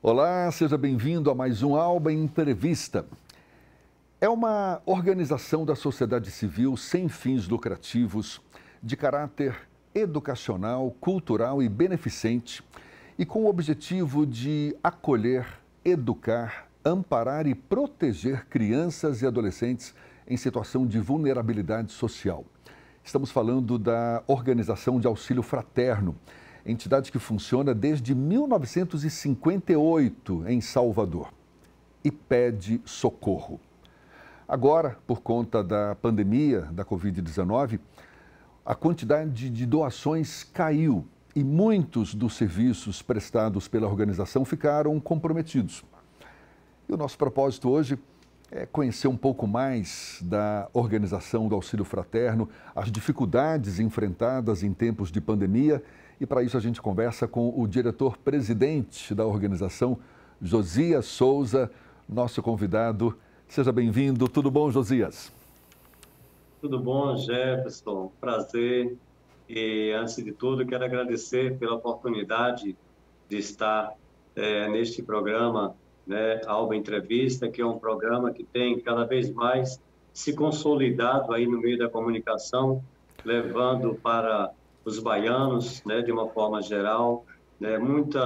Olá, seja bem-vindo a mais um Alba Entrevista. É uma organização da sociedade civil sem fins lucrativos, de caráter educacional, cultural e beneficente, e com o objetivo de acolher, educar, amparar e proteger crianças e adolescentes em situação de vulnerabilidade social. Estamos falando da Organização de Auxílio Fraterno, entidade que funciona desde 1958 em Salvador e pede socorro. Agora, por conta da pandemia da Covid-19, a quantidade de doações caiu e muitos dos serviços prestados pela organização ficaram comprometidos. E o nosso propósito hoje é conhecer um pouco mais da organização do Auxílio Fraterno, as dificuldades enfrentadas em tempos de pandemia, e para isso a gente conversa com o diretor-presidente da organização, Josias Souza, nosso convidado. Seja bem-vindo. Tudo bom, Josias? Tudo bom, Jefferson? Prazer. E, antes de tudo, quero agradecer pela oportunidade de estar neste programa, né, Alba Entrevista, que é um programa que tem cada vez mais se consolidado aí no meio da comunicação, levando para os baianos, né, de uma forma geral, né, muito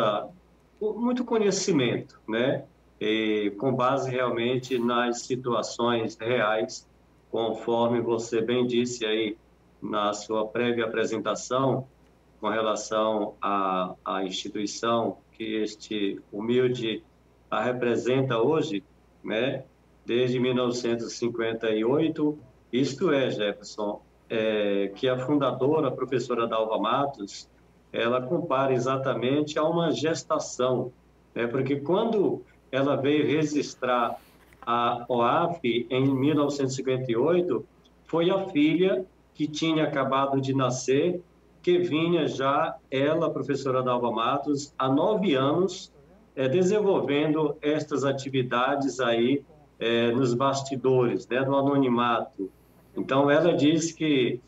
conhecimento, né, e com base realmente nas situações reais, conforme você bem disse aí na sua prévia apresentação, com relação à instituição que este humilde a representa hoje, né, desde 1958, isto é, Jefferson, que a fundadora, a professora Dalva Matos, ela compara exatamente a uma gestação, né, porque quando ela veio registrar a OAF em 1958, foi a filha que tinha acabado de nascer, que vinha já, ela, professora Dalva Matos, há 9 anos, desenvolvendo estas atividades aí nos bastidores, né, no anonimato. Então, ela diz que,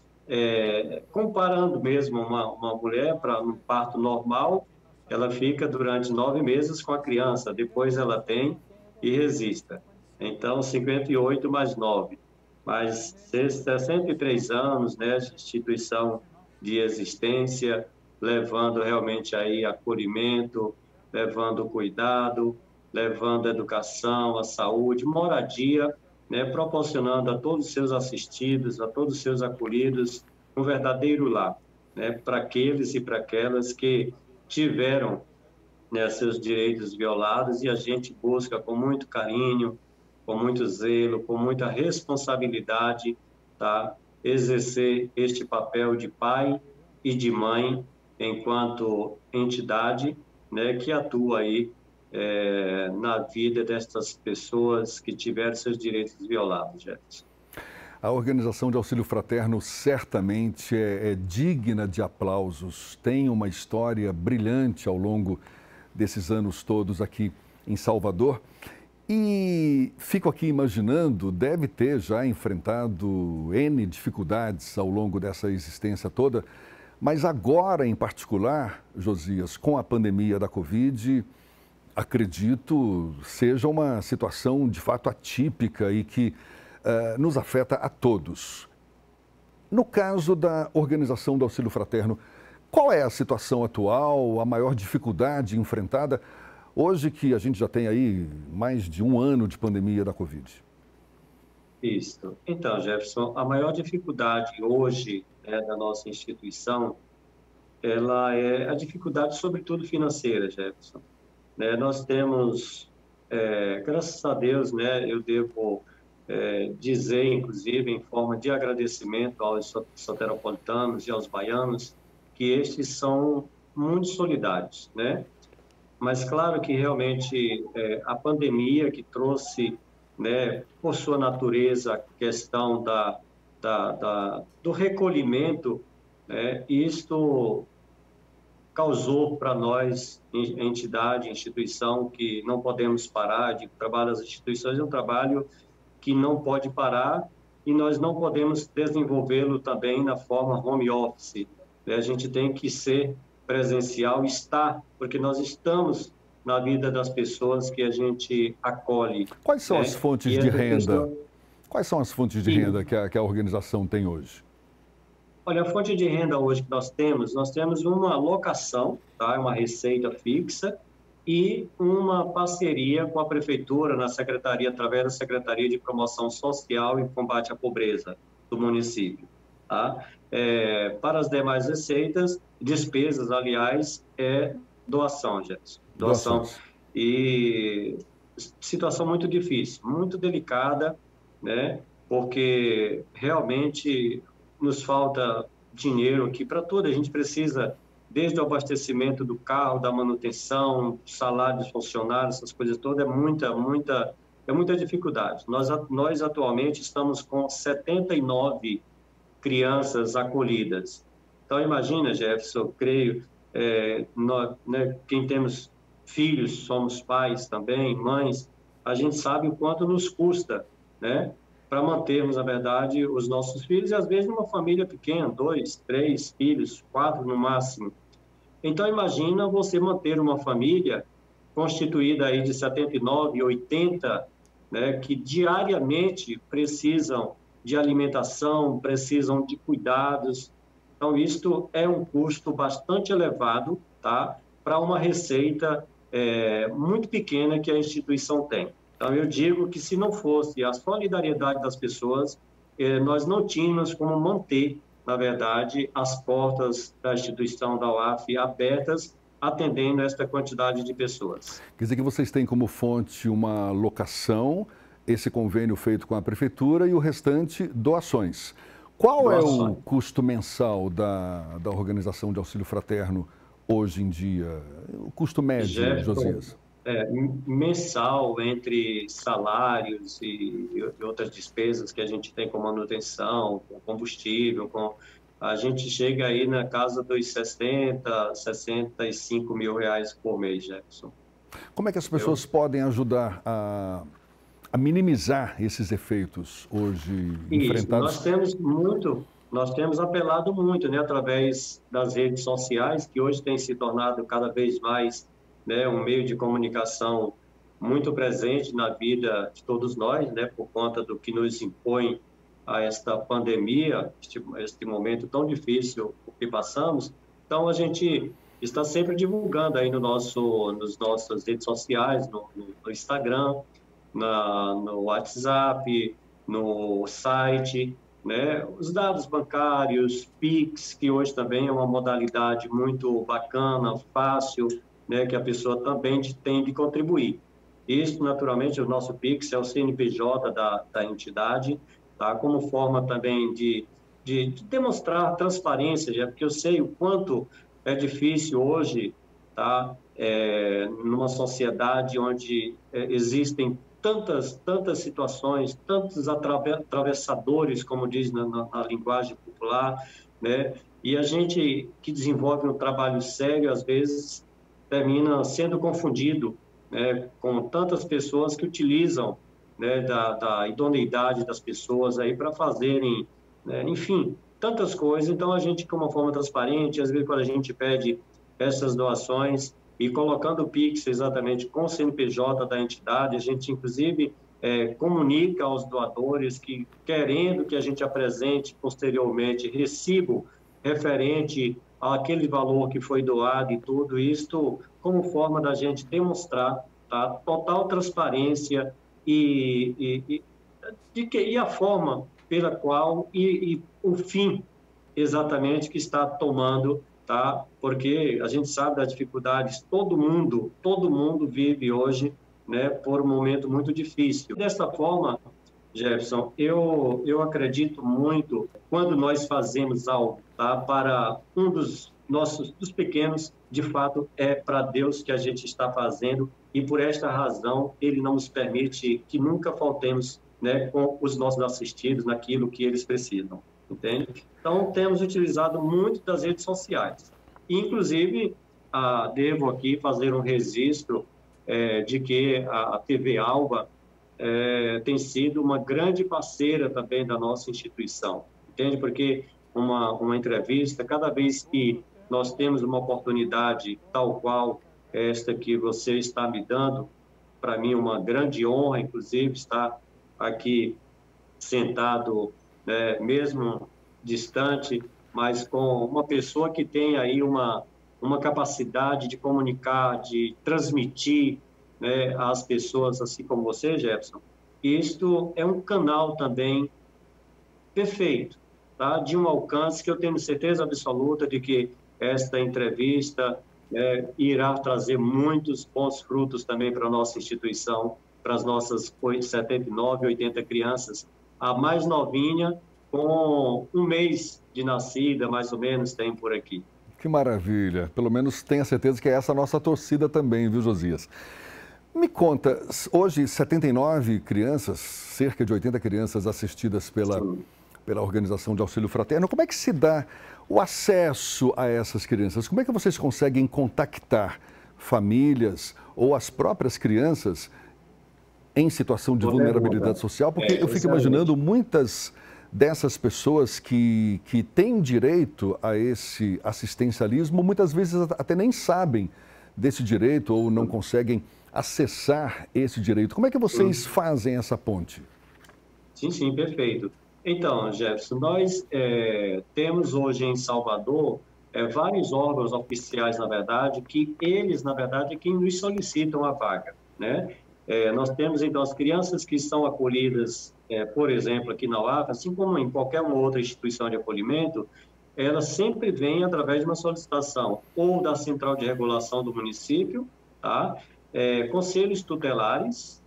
comparando mesmo uma mulher para um parto normal, ela fica durante 9 meses com a criança, depois ela tem e resista. Então, 58 mais 9. Mas 63 anos, né, de instituição de existência, levando realmente aí acolhimento, levando cuidado, levando educação, a saúde, moradia, né, proporcionando a todos os seus assistidos, a todos os seus acolhidos, um verdadeiro lar, né, para aqueles e para aquelas que tiveram, né, seus direitos violados, e a gente busca com muito carinho, com muito zelo, com muita responsabilidade, tá, exercer este papel de pai e de mãe enquanto entidade, né, que atua aí na vida destas pessoas que tiveram seus direitos violados, Jefferson. A Organização de Auxílio Fraterno certamente é digna de aplausos, tem uma história brilhante ao longo desses anos todos aqui em Salvador. E fico aqui imaginando, deve ter já enfrentado N dificuldades ao longo dessa existência toda, mas agora em particular, Josias, com a pandemia da Covid, acredito seja uma situação de fato atípica e que nos afeta a todos. No caso da Organização do Auxílio Fraterno, qual é a situação atual, a maior dificuldade enfrentada, hoje que a gente já tem aí mais de um ano de pandemia da Covid? Isso. Então, Jefferson, a maior dificuldade hoje, né, da nossa instituição, ela é a dificuldade, sobretudo financeira, Jefferson. Né, nós temos, graças a Deus, né, eu devo dizer, inclusive, em forma de agradecimento aos soteropolitanos e aos baianos, que estes são muito solidários, né? Mas claro que realmente a pandemia que trouxe, né, por sua natureza, a questão do recolhimento, né, isto causou para nós, entidade, instituição, que não podemos parar de trabalhar. As instituições é um trabalho que não pode parar e nós não podemos desenvolvê-lo também na forma home office, né? A gente tem que ser presencial, estar, porque nós estamos na vida das pessoas que a gente acolhe. Quais são as fontes de renda? Pessoas... Quais são as fontes de renda que a organização tem hoje? Olha, a fonte de renda hoje que nós temos uma locação, tá? Uma receita fixa e uma parceria com a prefeitura na secretaria, através da Secretaria de Promoção Social e Combate à Pobreza do município, tá? Para as demais receitas, despesas, aliás, é doação, Jefferson. Doação. E situação muito difícil, muito delicada, né? Porque realmente nos falta dinheiro aqui para tudo. A gente precisa, desde o abastecimento do carro, da manutenção, salário dos funcionários, essas coisas todas, é muita dificuldade. Nós atualmente estamos com 79 crianças acolhidas. Então, imagina, Jefferson, creio, nós, né, quem temos filhos, somos pais também, mães, a gente sabe o quanto nos custa, né, para mantermos, na verdade, os nossos filhos, e às vezes numa família pequena, 2, 3 filhos, 4 no máximo. Então, imagina você manter uma família constituída aí de 79, 80, né, que diariamente precisam de alimentação, precisam de cuidados. Então, isto é um custo bastante elevado, tá, para uma receita muito pequena que a instituição tem. Então, eu digo que se não fosse a solidariedade das pessoas, nós não tínhamos como manter, na verdade, as portas da instituição da UAF abertas, atendendo esta quantidade de pessoas. Quer dizer que vocês têm como fonte uma locação, esse convênio feito com a prefeitura e o restante doações. Qual é o custo mensal da organização de auxílio fraterno hoje em dia? O custo médio, Josias? Mensal, entre salários e outras despesas que a gente tem com manutenção, com combustível, a gente chega aí na casa dos 65 mil reais por mês, Jefferson. Como é que as pessoas podem ajudar a minimizar esses efeitos hoje enfrentados? Nós temos apelado muito, né, através das redes sociais, que hoje tem se tornado cada vez mais, né, um meio de comunicação muito presente na vida de todos nós, né, por conta do que nos impõe a esta pandemia, este momento tão difícil que passamos. Então, a gente está sempre divulgando aí nas nossas redes sociais, no Instagram, no WhatsApp, no site, né, os dados bancários, Pix, que hoje também é uma modalidade muito bacana, fácil, né, que a pessoa também tem de contribuir. Isso, naturalmente, o nosso Pix é o CNPJ da entidade, tá? Como forma também de demonstrar transparência, já porque eu sei o quanto é difícil hoje, tá? Numa sociedade onde existem tantas situações, tantos atravessadores, como diz na linguagem popular, né? E a gente que desenvolve um trabalho sério, às vezes, termina sendo confundido, né, com tantas pessoas que utilizam, né, da idoneidade das pessoas aí para fazerem, né, enfim, tantas coisas. Então, a gente, com uma forma transparente, às vezes, quando a gente pede essas doações e colocando o Pix exatamente com o CNPJ da entidade, a gente, inclusive, comunica aos doadores que, querendo que a gente apresente posteriormente recibo referente àquele valor que foi doado e tudo isto, como forma da gente demonstrar, tá, total transparência e a forma pela qual e o fim exatamente que está tomando, tá? Porque a gente sabe das dificuldades, todo mundo vive hoje, né, por um momento muito difícil. Dessa forma, Jefferson, eu acredito muito quando nós fazemos algo, tá, para um dos pequenos, de fato é para Deus que a gente está fazendo, e por esta razão ele não nos permite que nunca faltemos, né, com os nossos assistidos naquilo que eles precisam, entende? Então temos utilizado muito das redes sociais, inclusive devo aqui fazer um registro de que a TV Alba tem sido uma grande parceira também da nossa instituição, entende? Porque uma entrevista, cada vez que nós temos uma oportunidade tal qual esta que você está me dando. Para mim, uma grande honra, inclusive, estar aqui sentado, né, mesmo distante, mas com uma pessoa que tem aí uma capacidade de comunicar, de transmitir, né, às pessoas, assim como você, Jefferson. Isto é um canal também perfeito, tá? De um alcance que eu tenho certeza absoluta de que esta entrevista irá trazer muitos bons frutos também para a nossa instituição, para as nossas 79, 80 crianças. A mais novinha, com um mês de nascida, mais ou menos, tem por aqui. Que maravilha. Pelo menos tenha certeza que é essa a nossa torcida também, viu, Josias? Me conta, hoje 79 crianças, cerca de 80 crianças assistidas pela Organização de Auxílio Fraterno. Como é que se dá o acesso a essas crianças? Como é que vocês conseguem contactar famílias ou as próprias crianças em situação de vulnerabilidade social? Porque eu fico imaginando muitas dessas pessoas que têm direito a esse assistencialismo, muitas vezes até nem sabem desse direito ou não conseguem acessar esse direito. Como é que vocês fazem essa ponte? Sim, perfeito. Então, Jefferson, nós temos hoje em Salvador vários órgãos oficiais, na verdade, que eles, na verdade, é quem nos solicitam a vaga, né? Nós temos, então, as crianças que são acolhidas, por exemplo, aqui na UAF, assim como em qualquer uma outra instituição de acolhimento, elas sempre vêm através de uma solicitação ou da Central de Regulação do município, tá? Conselhos tutelares,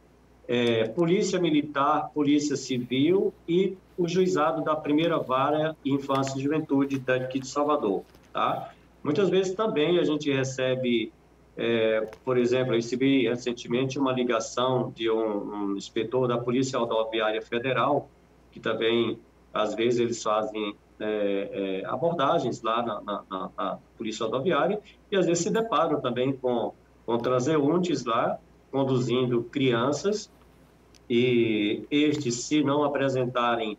Polícia Militar, Polícia Civil e o Juizado da Primeira Vara Infância e Juventude daqui de Salvador, tá? Muitas vezes também a gente recebe, por exemplo, eu recebi recentemente uma ligação de um inspetor da Polícia Rodoviária Federal, que também, às vezes, eles fazem abordagens lá na Polícia Rodoviária e, às vezes, se deparam também com transeuntes lá, conduzindo crianças, e estes, se não apresentarem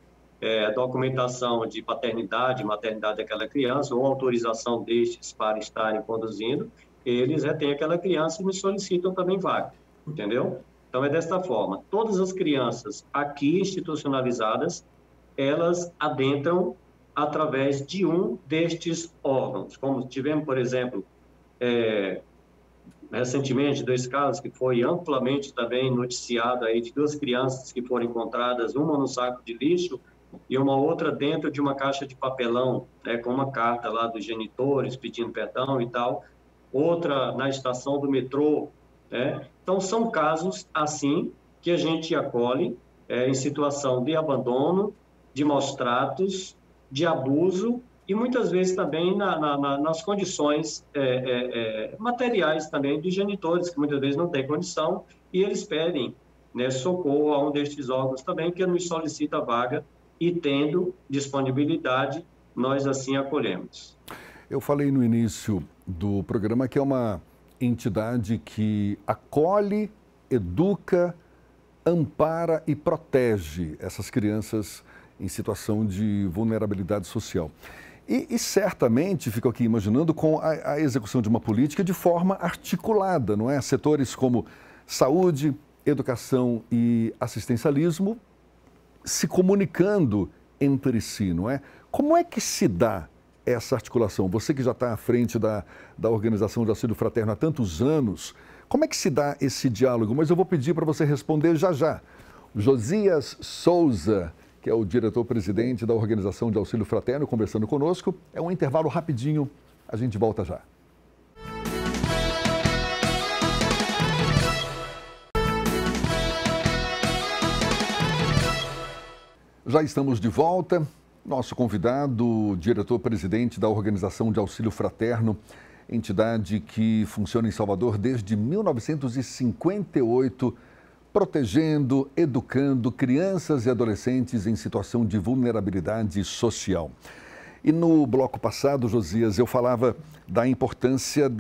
documentação de paternidade, maternidade daquela criança, ou autorização destes para estarem conduzindo, eles retêm aquela criança e nos solicitam também vaga, entendeu? Então, é desta forma. Todas as crianças aqui institucionalizadas, elas adentram através de um destes órgãos. Como tivemos, por exemplo, recentemente, 2 casos que foi amplamente também noticiado aí, de 2 crianças que foram encontradas, uma no saco de lixo e uma outra dentro de uma caixa de papelão, com uma carta lá dos genitores pedindo perdão e tal, outra na estação do metrô, né? Então, são casos assim que a gente acolhe em situação de abandono, de maus tratos, de abuso, e muitas vezes também nas condições materiais também de genitores, que muitas vezes não têm condição, e eles pedem, né, socorro a um destes órgãos também, que nos solicita vaga, e tendo disponibilidade, nós assim acolhemos. Eu falei no início do programa que é uma entidade que acolhe, educa, ampara e protege essas crianças em situação de vulnerabilidade social. E certamente, fico aqui imaginando, com a execução de uma política de forma articulada, não é? Setores como saúde, educação e assistencialismo se comunicando entre si, não é? Como é que se dá essa articulação? Você que já está à frente da Organização de Auxílio Fraterno há tantos anos, como é que se dá esse diálogo? Mas eu vou pedir para você responder já já. Josias Souza, que é o diretor-presidente da Organização de Auxílio Fraterno, conversando conosco. É um intervalo rapidinho, a gente volta já. Já estamos de volta. Nosso convidado, diretor-presidente da Organização de Auxílio Fraterno, entidade que funciona em Salvador desde 1958, protegendo, educando crianças e adolescentes em situação de vulnerabilidade social. E no bloco passado, Josias, eu falava da importância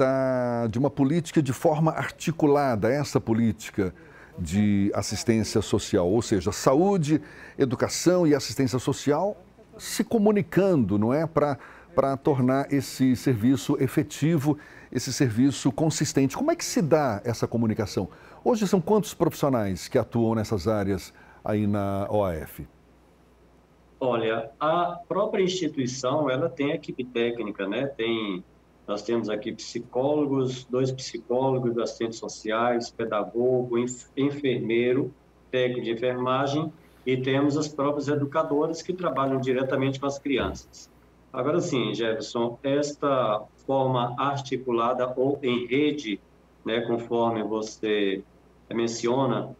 de uma política de forma articulada, essa política de assistência social, ou seja, saúde, educação e assistência social se comunicando, não é? Para para tornar esse serviço efetivo, esse serviço consistente? Como é que se dá essa comunicação? Hoje são quantos profissionais que atuam nessas áreas aí na OAF? Olha, a própria instituição, ela tem equipe técnica, né? Nós temos aqui psicólogos, 2 psicólogos, assistentes sociais, pedagogo, enfermeiro, técnico de enfermagem, e temos as próprias educadoras que trabalham diretamente com as crianças. Agora sim, Jefferson, esta forma articulada ou em rede, né, conforme você menciona,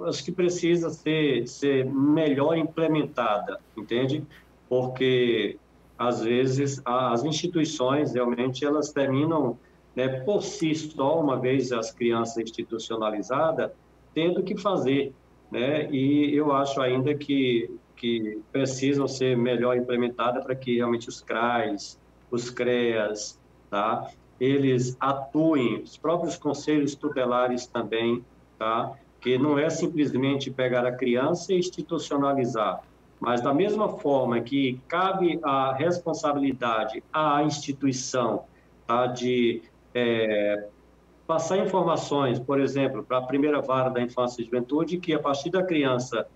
acho que precisa ser melhor implementada, entende? Porque, às vezes, as instituições, realmente, elas terminam, né, por si só, uma vez as crianças institucionalizadas, tendo que fazer, né? E eu acho ainda que precisam ser melhor implementadas para que realmente os CRAs, os CREAs, tá? Eles atuem, os próprios conselhos tutelares também, tá? Que não é simplesmente pegar a criança e institucionalizar, mas da mesma forma que cabe a responsabilidade à instituição, tá? De passar informações, por exemplo, para a primeira vara da infância e juventude, que a partir da criança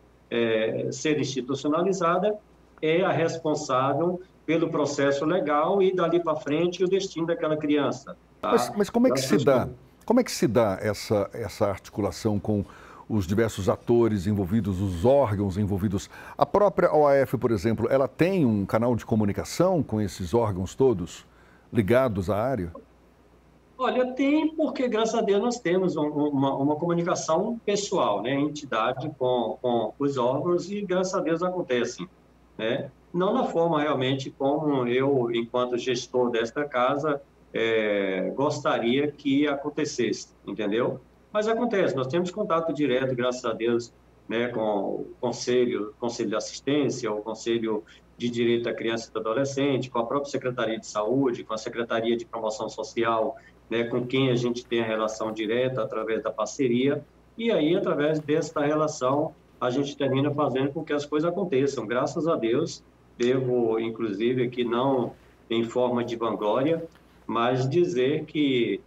ser institucionalizada, é a responsável pelo processo legal e dali para frente o destino daquela criança. Tá? Mas como é que se dá? Como é que se dá essa articulação com os diversos atores envolvidos, os órgãos envolvidos? A própria OAF, por exemplo, ela tem um canal de comunicação com esses órgãos todos ligados à área? Olha, tem, porque graças a Deus nós temos uma comunicação pessoal, né, entidade com os órgãos e graças a Deus acontece, né? Não na forma realmente como eu, enquanto gestor desta casa, gostaria que acontecesse, entendeu? Mas acontece, nós temos contato direto, graças a Deus, né, com o conselho de assistência, o conselho de direito da criança e do adolescente, com a própria Secretaria de Saúde, com a Secretaria de Promoção Social, né, com quem a gente tem a relação direta através da parceria, e aí, através desta relação, a gente termina fazendo com que as coisas aconteçam. Graças a Deus, devo, inclusive, aqui não em forma de vanglória, mas dizer que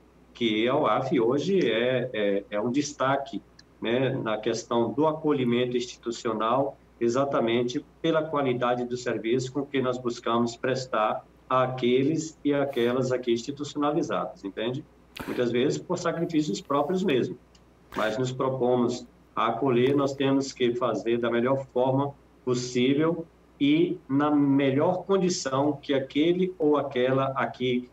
a UAF hoje é um destaque, né, na questão do acolhimento institucional, exatamente pela qualidade do serviço com que nós buscamos prestar àqueles e aquelas aqui institucionalizadas, entende? Muitas vezes por sacrifícios próprios mesmo, mas nos propomos a acolher, nós temos que fazer da melhor forma possível e na melhor condição que aquele ou aquela aqui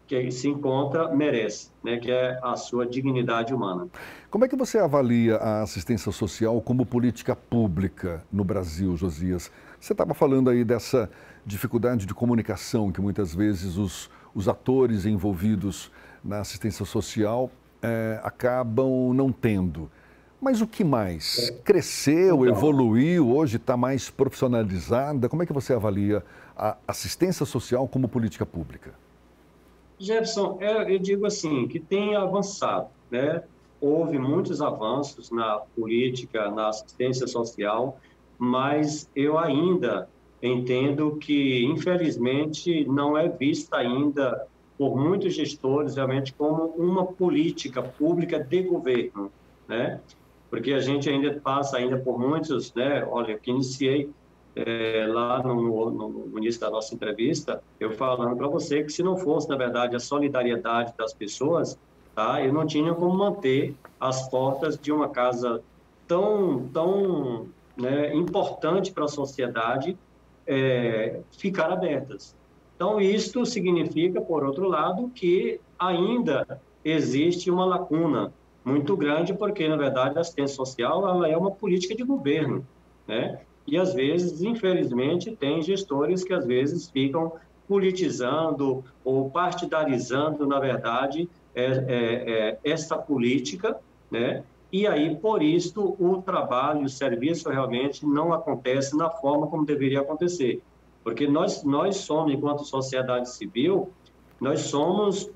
que se encontra merece, né, que é a sua dignidade humana. Como é que você avalia a assistência social como política pública no Brasil, Josias? Você estava falando aí dessa dificuldade de comunicação que muitas vezes os atores envolvidos na assistência social acabam não tendo. Mas o que mais? Cresceu, então, evoluiu, hoje está mais profissionalizada? Como é que você avalia a assistência social como política pública? Jefferson, eu digo assim, que tem avançado, né? Houve muitos avanços na política, na assistência social, mas eu ainda entendo que, infelizmente, não é vista ainda por muitos gestores realmente como uma política pública de governo, né? Porque a gente ainda passa ainda por muitos, né? Olha, que iniciei lá no início da nossa entrevista, eu falando para você que se não fosse, na verdade, a solidariedade das pessoas, tá? Eu não tinha como manter as portas de uma casa tão né, importante para a sociedade ficar abertas. Então, isto significa, por outro lado, que ainda existe uma lacuna muito grande, porque, na verdade, a assistência social ela é uma política de governo, né? E, às vezes, infelizmente, tem gestores que, às vezes, ficam politizando ou partidarizando, na verdade, essa política, né? E aí, por isso, o trabalho, o serviço realmente não acontece na forma como deveria acontecer. Porque nós somos, enquanto sociedade civil, nós somos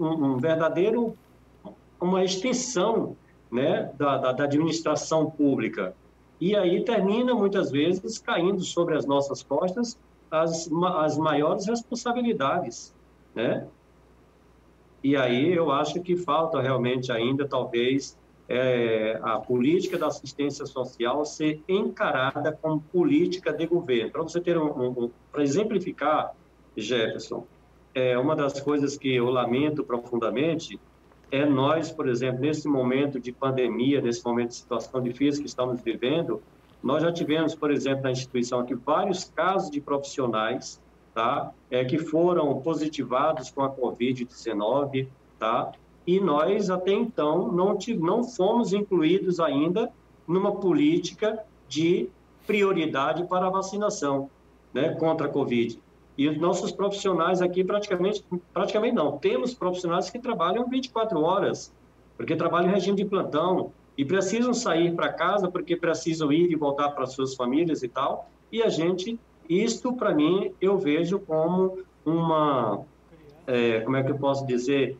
uma extensão, né, da administração pública. E aí termina, muitas vezes, caindo sobre as nossas costas as maiores responsabilidades, né? E aí eu acho que falta realmente ainda, talvez, a política da assistência social ser encarada como política de governo. Para você ter para exemplificar, Jefferson, uma das coisas que eu lamento profundamente é nós, por exemplo, nesse momento de pandemia, nesse momento de situação difícil que estamos vivendo, nós já tivemos, por exemplo, na instituição aqui, vários casos de profissionais, tá? Que foram positivados com a Covid-19, tá? E nós, até então, não fomos incluídos ainda numa política de prioridade para a vacinação, né, contra a Covid. E os nossos profissionais aqui praticamente não, temos profissionais que trabalham 24 horas, porque trabalham em regime de plantão e precisam sair para casa porque precisam ir e voltar para suas famílias e tal. E isto para mim, eu vejo como como é que eu posso dizer,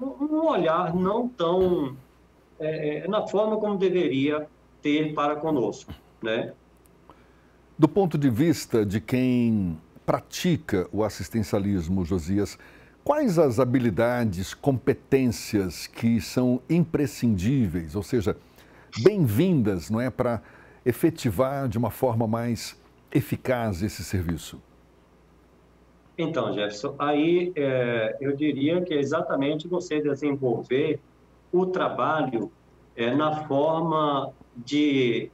um olhar não tão, na forma como deveria ter para conosco, né? Do ponto de vista de quem pratica o assistencialismo, Josias, quais as habilidades, competências que são imprescindíveis, ou seja, bem-vindas, não é, para efetivar de uma forma mais eficaz esse serviço? Então, Jefferson, aí eu diria que é exatamente você desenvolver o trabalho na forma de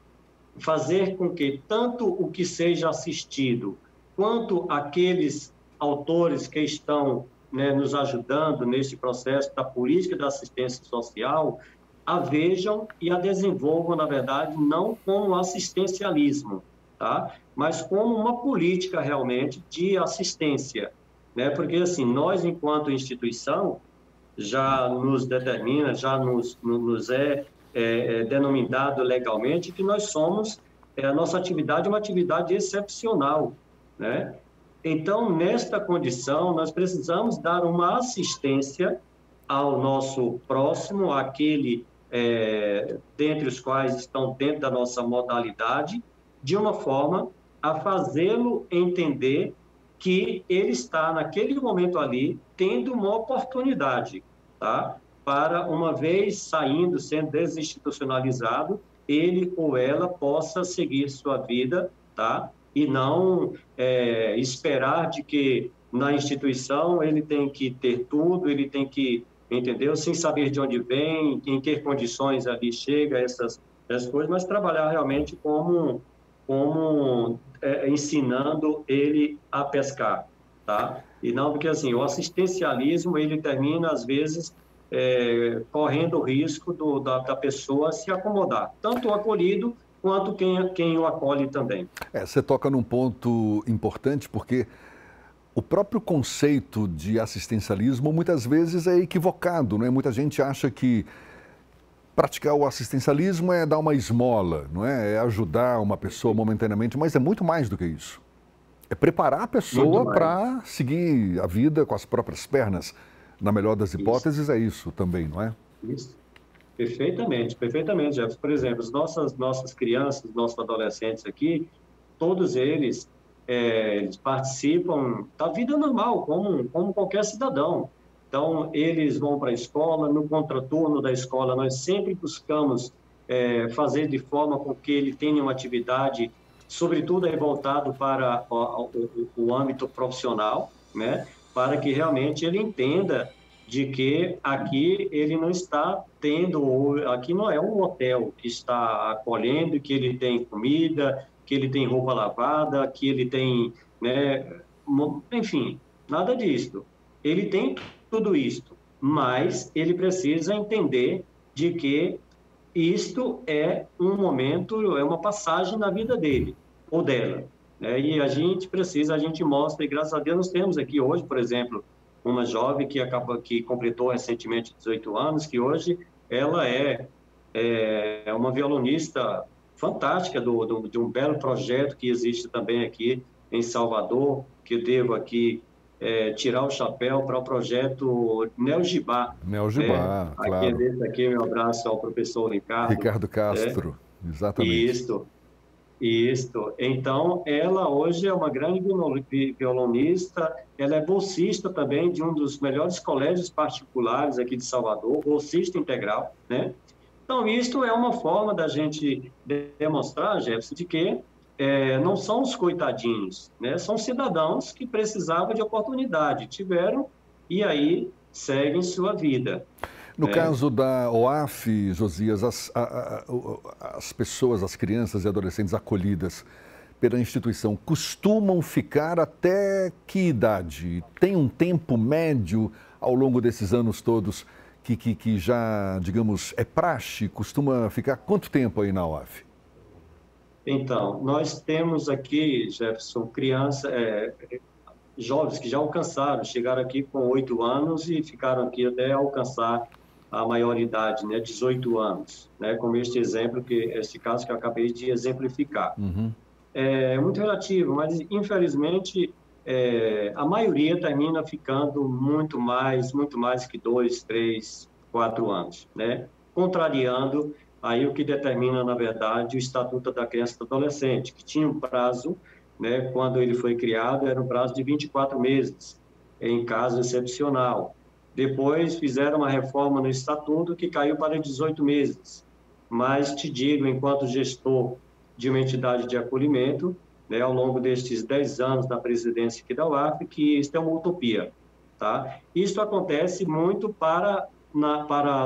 fazer com que tanto o que seja assistido quanto aqueles autores que estão, né, nos ajudando nesse processo da política da assistência social a vejam e a desenvolvam, na verdade, não como assistencialismo, tá? Mas como uma política realmente de assistência, né? Porque, assim, nós, enquanto instituição, já nos determina, já nos é denominado legalmente que nós somos, a nossa atividade é uma atividade excepcional, né? Então, nesta condição, nós precisamos dar uma assistência ao nosso próximo, àquele dentre os quais estão dentro da nossa modalidade, de uma forma a fazê-lo entender que ele está, naquele momento ali, tendo uma oportunidade, tá? Para, uma vez saindo, sendo desinstitucionalizado, ele ou ela possa seguir sua vida, tá? E não esperar de que na instituição ele tem que ter tudo, ele tem que, entendeu? Sem saber de onde vem, em que condições ali chega, essas coisas, mas trabalhar realmente como ensinando ele a pescar, tá? E não porque, assim, o assistencialismo, ele termina, às vezes, correndo o risco da pessoa se acomodar, tanto o acolhido quanto quem o acolhe também. Você toca num ponto importante, porque o próprio conceito de assistencialismo muitas vezes é equivocado, não é? Muita gente acha que praticar o assistencialismo é dar uma esmola, não é? É ajudar uma pessoa momentaneamente, mas é muito mais do que isso. É preparar a pessoa para seguir a vida com as próprias pernas. Na melhor das hipóteses, é isso também, não é? Isso. Perfeitamente, perfeitamente, Jefferson. Por exemplo, as nossas crianças, nossos adolescentes aqui, todos eles participam da vida normal, como qualquer cidadão. Então, eles vão para a escola, no contraturno da escola, nós sempre buscamos fazer de forma com que ele tenha uma atividade, sobretudo voltado para o âmbito profissional, né? Para que realmente ele entenda de que aqui ele não está tendo, aqui não é um hotel que está acolhendo, que ele tem comida, que ele tem roupa lavada, que ele tem, né, enfim, nada disso. Ele tem tudo isto, mas ele precisa entender de que isto é um momento, é uma passagem na vida dele ou dela, né? E a gente mostra, e graças a Deus nós temos aqui hoje, por exemplo, uma jovem que completou recentemente 18 anos, que hoje ela é uma violonista fantástica de um belo projeto que existe também aqui em Salvador, que eu devo aqui tirar o chapéu para o projeto Neogibá. Neogibá, claro. Aqui, meu abraço ao professor Ricardo. Ricardo Castro, exatamente. Isso. Isso. Então, ela hoje é uma grande violonista, ela é bolsista também de um dos melhores colégios particulares aqui de Salvador, bolsista integral, né? Então, isto é uma forma da gente demonstrar, Jefferson, de que não são os coitadinhos, né? São cidadãos que precisavam de oportunidade, tiveram e aí seguem sua vida. No Né? caso da OAF, Josias, as pessoas, as crianças e adolescentes acolhidas pela instituição costumam ficar até que idade? Tem um tempo médio ao longo desses anos todos que já, digamos, é praxe? Costuma ficar quanto tempo aí na OAF? Então, nós temos aqui, Jefferson, jovens que já alcançaram, chegaram aqui com 8 anos e ficaram aqui até alcançar a maioridade, né, 18 anos, né, como este exemplo, este caso que eu acabei de exemplificar. Uhum. É muito relativo, mas infelizmente a maioria termina ficando muito mais que 2, 3, 4 anos, né, contrariando aí o que determina, na verdade, o Estatuto da Criança e do Adolescente, que tinha um prazo, né, quando ele foi criado, era um prazo de 24 meses, em caso excepcional. Depois fizeram uma reforma no Estatuto que caiu para 18 meses. Mas te digo, enquanto gestor de uma entidade de acolhimento, né, ao longo destes 10 anos da presidência aqui da UAF, que isso é uma utopia. Tá? Isso acontece muito para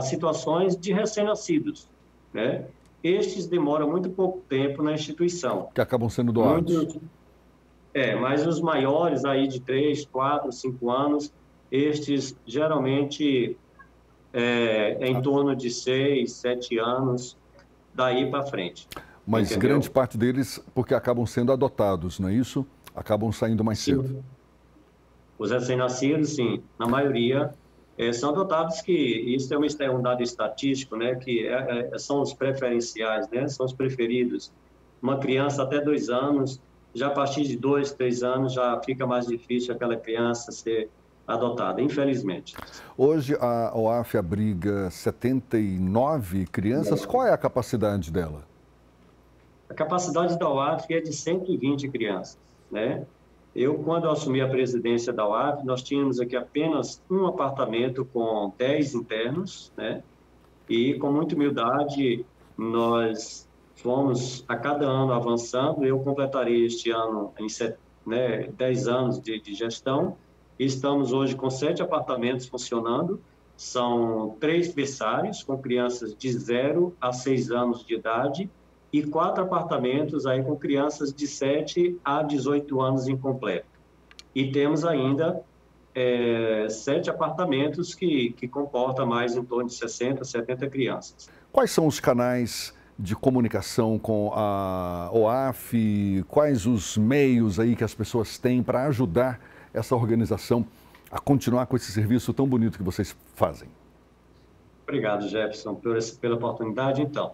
situações de recém-nascidos. Né? Estes demoram muito pouco tempo na instituição. Que acabam sendo doados. Mas os maiores aí de 3, 4, 5 anos, estes geralmente em torno de 6, 7 anos, daí para frente. Mas entendeu? grande parte deles porque acabam sendo adotados, não é isso? Acabam saindo mais cedo. Os recém-nascidos, sim, na maioria são adotados, que isso é um dado estatístico, né, que são os preferenciais, né, são os preferidos. Uma criança até 2 anos, já a partir de 2, 3 anos, já fica mais difícil aquela criança ser adotada, infelizmente. Hoje a OAF abriga 79 crianças. Qual é a capacidade dela? A capacidade da UAF é de 120 crianças, né? Quando eu assumi a presidência da UAF, nós tínhamos aqui apenas um apartamento com 10 internos, né? E com muita humildade, nós fomos a cada ano avançando. Eu completarei este ano, 10 anos de gestão. Estamos hoje com 7 apartamentos funcionando. São 3 berçários com crianças de 0 a 6 anos de idade e 4 apartamentos aí com crianças de 7 a 18 anos incompleto. E temos ainda 7 apartamentos que comportam mais em torno de 60, 70 crianças. Quais são os canais de comunicação com a OAF? Quais os meios aí que as pessoas têm para ajudar essa organização a continuar com esse serviço tão bonito que vocês fazem? Obrigado, Jefferson, pela oportunidade. Então,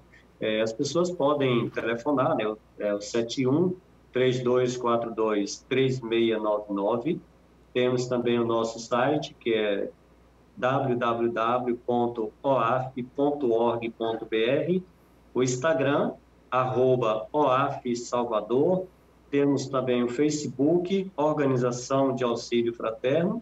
as pessoas podem telefonar, né? O 71-3242-3699. Temos também o nosso site, que é www.oaf.org.br. O Instagram, @OAFSalvador. Temos também o Facebook, Organização de Auxílio Fraterno.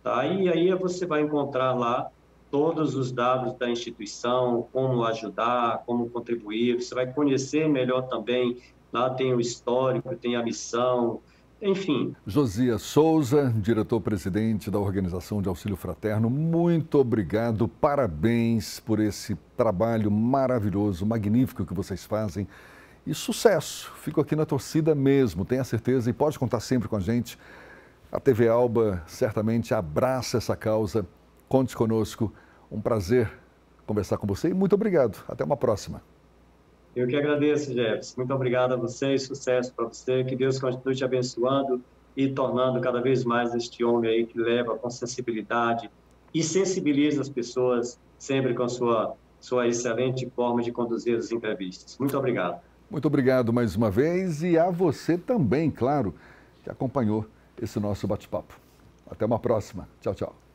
Tá? E aí você vai encontrar lá todos os dados da instituição, como ajudar, como contribuir. Você vai conhecer melhor também. Lá tem o histórico, tem a missão, enfim. Josias Souza, diretor-presidente da Organização de Auxílio Fraterno, muito obrigado, parabéns por esse trabalho maravilhoso, magnífico que vocês fazem e sucesso. Fico aqui na torcida mesmo, tenha certeza e pode contar sempre com a gente. A TV Alba certamente abraça essa causa. Conte conosco. Um prazer conversar com você e muito obrigado. Até uma próxima. Eu que agradeço, Jefferson. Muito obrigado a você, sucesso para você. Que Deus continue te abençoando e tornando cada vez mais este homem aí que leva com sensibilidade e sensibiliza as pessoas sempre com a sua excelente forma de conduzir as entrevistas. Muito obrigado. Muito obrigado mais uma vez e a você também, claro, que acompanhou esse nosso bate-papo. Até uma próxima. Tchau, tchau.